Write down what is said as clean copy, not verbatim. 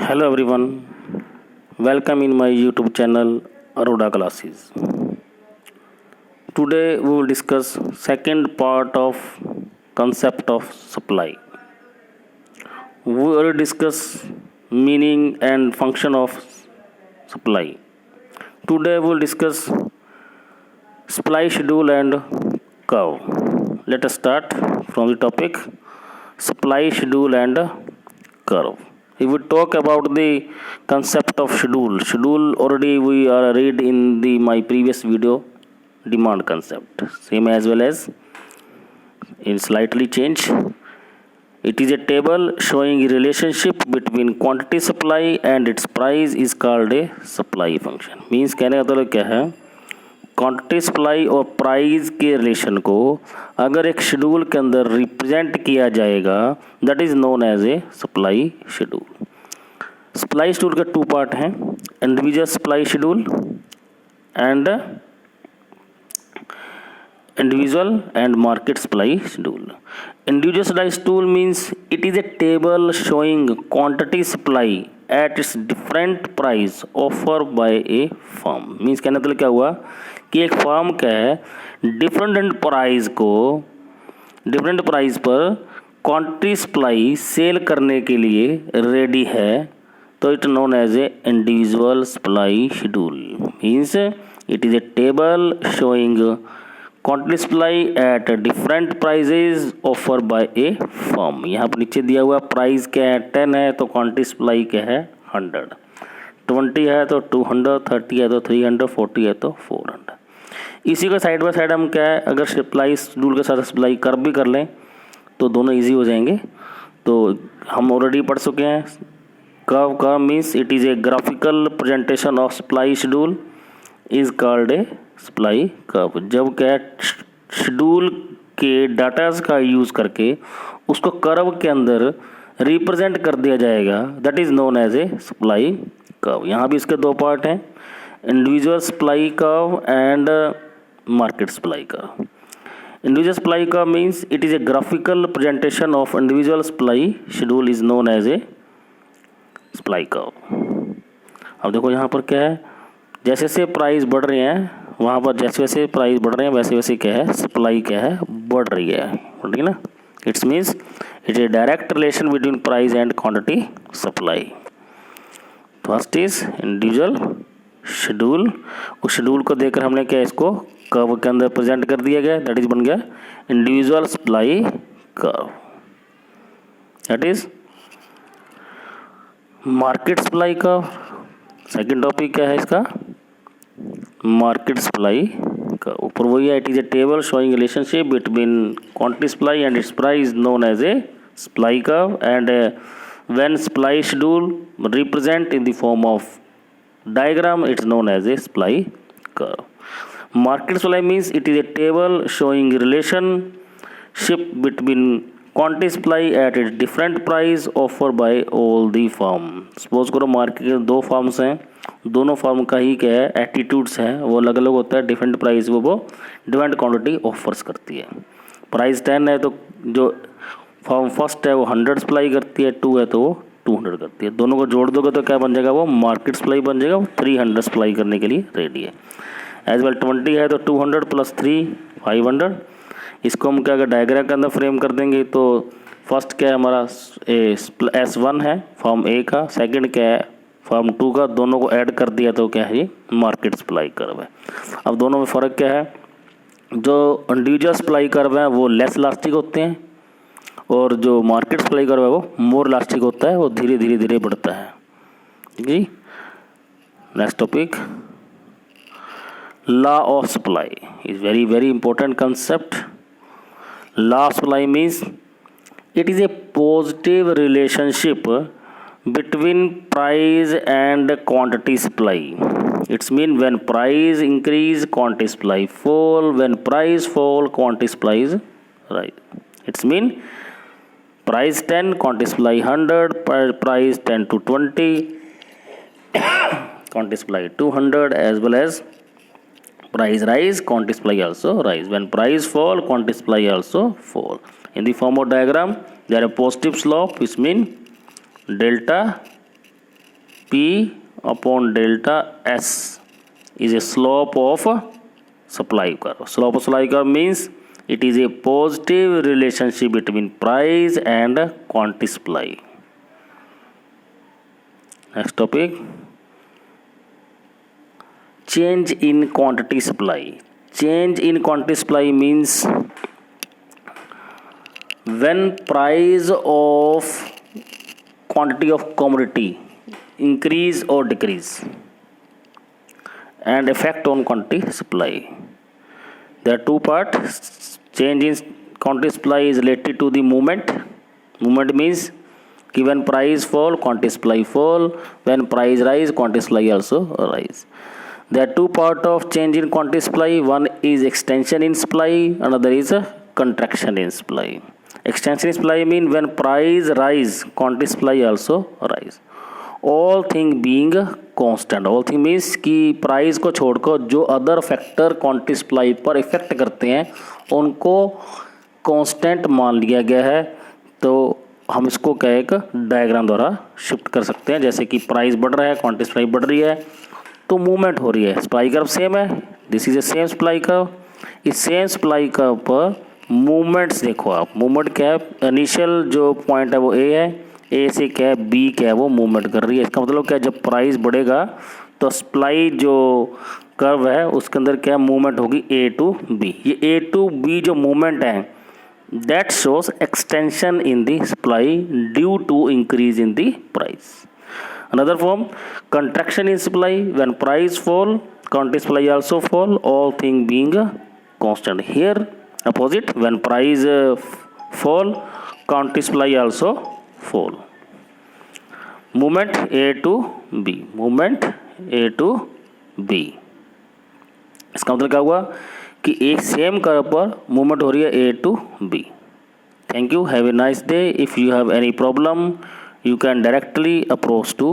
Hello everyone, welcome in my YouTube channel Aroda Classes. Today we will discuss second part of concept of supply. We will discuss meaning and function of supply. Today we will discuss supply schedule and curve. Let us start from the topic supply schedule and curve. If we talk about the concept of schedule already we are read in my previous video, demand concept, same as well as in slightly change. It is a table showing a relationship between quantity supply and its price is called a supply function. Means कहने का मतलब क्या है, quantity supply और price के relation को अगर एक शेड्यूल के अंदर रिप्रेजेंट किया जाएगा, that is known as a supply schedule. Supply schedule का टू पार्ट हैं, individual supply schedule and market supply schedule. Individual supply schedule means it is a table showing quantity supply at its different price offer by a firm. Means कहने मतलब क्या हुआ कि एक firm क्या है डिफरेंट प्राइस पर क्वांटिटी सप्लाई सेल करने के लिए रेडी है, तो it known as a individual supply schedule. Means it is a table showing quantity supply at different prices offer by a firm. यहाँ पर नीचे दिया हुआ प्राइस क्या है, 10 है तो क्वांटिटी सप्लाई क्या है 100, 20 है तो 200, 30 है तो 300, 40 है तो 400. इसी का साइड बाय साइड हम क्या है, अगर सप्लाई शेड्यूल के साथ सप्लाई कर्व भी कर लें तो दोनों इजी हो जाएंगे. तो हम ऑलरेडी पढ़ चुके हैं. Curve means it is a graphical presentation of supply schedule is called a supply curve. जब क्या शेड्यूल के डाटाज का यूज़ करके उसको कर्व के अंदर रिप्रेजेंट कर दिया जाएगा, that is known as a supply curve. यहाँ भी इसके दो पार्ट हैं, individual supply curve and market supply curve. Individual supply curve means it is a graphical presentation of individual supply schedule is known as a supply curve. अब देखो यहाँ पर क्या है, जैसे जैसे प्राइस बढ़ रहे हैं वहाँ पर जैसे वैसे प्राइस बढ़ रहे हैं वैसे वैसे क्या है सप्लाई क्या है बढ़ रही है, ठीक है ना. It's means it is direct relation between price and quantity supply. First is individual schedule. उस शेड्यूल को देखकर हमने क्या इसको कर्व के अंदर प्रेजेंट कर दिया गया, दैट इज बन गया individual supply curve. That is market supply curve. Second topic क्या है इसका, मार्केट सप्लाई का. ऊपर वही है, it is a table showing relationship between quantity supply and its price known as a supply curve. And when supply schedule represent in the form of diagram, it's known as a supply curve. Market supply means it is a table showing relationship between quantity supply at its different price offered by all the firm. Suppose करो market के दो forms हैं, दोनों form का ही क्या है attitudes हैं, वो अलग अलग होता है. डिफरेंट प्राइस वो डिफरेंट क्वांटिटी ऑफर्स करती है. प्राइस 10 है तो जो फॉर्म फर्स्ट है वो 100 सप्लाई करती है, 2 है तो वो 200 करती है. दोनों को जोड़ दोगे तो क्या बन जाएगा, वो मार्केट सप्लाई बन जाएगा. वो 300 सप्लाई करने के लिए रेडी है. एज वेल 20 है तो 200 प्लस 3 500. इसको हम क्या अगर डायग्राम के अंदर फ्रेम कर देंगे तो फर्स्ट क्या है हमारा S1 है फॉर्म ए का, सेकंड क्या है फॉर्म 2 का. दोनों को ऐड कर दिया तो क्या है ये मार्केट सप्लाई कर्व है. अब दोनों में फ़र्क क्या है, जो इंडिविजुअल सप्लाई कर्व है वो लेस इलास्टिक होते हैं और जो मार्केट सप्लाई कर्व है वो मोर इलास्टिक होता है, वो धीरे धीरे बढ़ता है. ठीक है. Next topic, law of supply is very important concept. Law of supply means it is A positive relationship between price and quantity supply. It's mean when price increase quantity supply fall, when price fall quantity supply is rise. It's mean price 10 quantity supply 100, price 10 to 20 quantity supply 200, as well as price rise quantity supply also rise. When price fall quantity supply also fall. In the form of diagram there are positive slope, which mean delta P upon delta S is a slope of supply curve. Slope of supply curve means it is a positive relationship between price and quantity supply. Next topic, change in quantity supply. Change in quantity supply means when price of quantity of commodity increase or decrease and effect on quantity supply. There are two parts. Change in quantity supply is related to the movement. Movement means when price fall, quantity supply fall. When price rise, quantity supply also rise. There are two parts of change in quantity supply. One is extension in supply, another is a contraction in supply. Extension in supply means when price rise, quantity supply also rise. All thing being constant. All thing means कि price को छोड़कर जो other factor quantity supply पर effect करते हैं उनको constant मान लिया गया है. तो हम इसको क्या एक डायग्राम द्वारा शिफ्ट कर सकते हैं. जैसे कि प्राइस बढ़ रहा है, क्वांटिटी सप्लाई बढ़ रही है, तो मूवमेंट हो रही है. सप्लाई कर्व सेम है. This is a same supply curve. इस सेम सप्लाई कर्व पर मूवमेंट्स देखो आप. मूवमेंट क्या है? इनिशियल जो पॉइंट है वो ए है, ए से क्या है बी क्या है वो मूवमेंट कर रही है. इसका मतलब क्या है, जब प्राइस बढ़ेगा तो सप्लाई जो कर्व है उसके अंदर क्या मूवमेंट होगी, ए टू बी. ये ए टू बी जो मूवमेंट है that shows extension in the supply due to increase in the price. Another form, contraction in supply. When price fall, quantity supply also fall, all thing being constant. Here opposite, when price fall, quantity supply also fall. Movement A to B. Movement A to B. इसका मतलब क्या हुआ कि एक same curve पर movement हो रही है A to B. Thank you. Have a nice day. If you have any problem, you can directly approach to